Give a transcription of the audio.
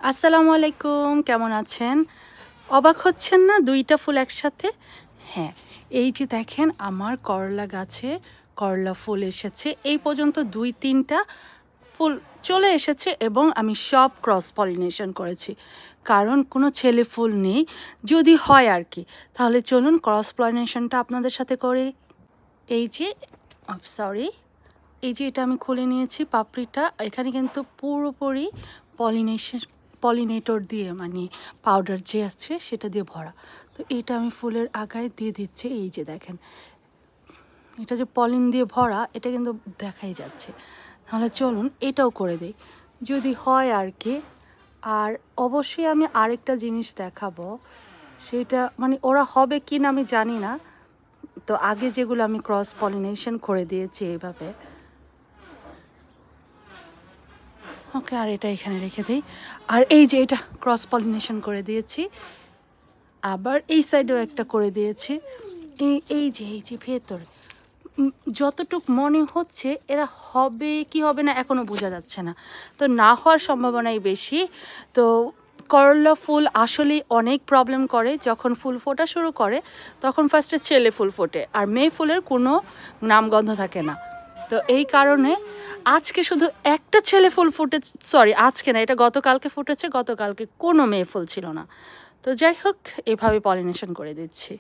আসসালামু আলাইকুম, কেমন আছেন? অবাক হচ্ছেন না দুইটা ফুল একসাথে? হ্যাঁ, এই যে দেখেন আমার করলা গাছে করলা ফুল এসেছে। এই পর্যন্ত ২-৩টা ফুল চলে এসেছে এবং আমি সব ক্রস পলিনেশন করেছি। কারণ কোনো ছেলে ফুল নেই। যদি হয় আর কি, তাহলে চলুন ক্রস পলিনেশনটা আপনাদের সাথে করি। এই যে সরি, এই যে এটা আমি খুলে নিয়েছি পাপড়িটা। এখানে কিন্তু পুরোপুরি পলিনেটর দিয়ে মানে পাউডার যে আছে সেটা দিয়ে ভরা। তো এটা আমি ফুলের আগায় দিয়ে দিচ্ছি। এই যে দেখেন, এটা যে পলিন দিয়ে ভরা, এটা কিন্তু দেখাই যাচ্ছে। তাহলে চলুন এটাও করে দিই যদি হয় আর কি। আর অবশ্যই আমি আরেকটা জিনিস দেখাবো, সেটা মানে ওরা হবে কি না আমি জানি না। তো আগে যেগুলো আমি ক্রস পলিনেশন করে দিয়েছি এইভাবে, ওকে, আর এটা এখানে রেখে দিই। আর এই যে এটা ক্রস পলিনেশন করে দিয়েছি, আবার এই সাইডেও একটা করে দিয়েছি। এই যে ভেতরে যতটুক মনে হচ্ছে এরা হবে কি হবে না এখনও বোঝা যাচ্ছে না, তো না হওয়ার সম্ভাবনাই বেশি। তো করলা ফুল আসলেই অনেক প্রবলেম করে। যখন ফুল ফোটা শুরু করে তখন ফার্স্টে ছেলে ফুল ফোটে, আর মেয়ে ফুলের কোনো নামগন্ধ থাকে না। তো এই কারণে আজকে শুধু একটা ছেলে ফুল ফুটে, সরি আজকে না, এটা গতকালকে ফুটেছে। গতকালকে কোনো মেয়ে ফুল ছিল না। তো যাই হোক, এভাবে পলিনেশন করে দিচ্ছি।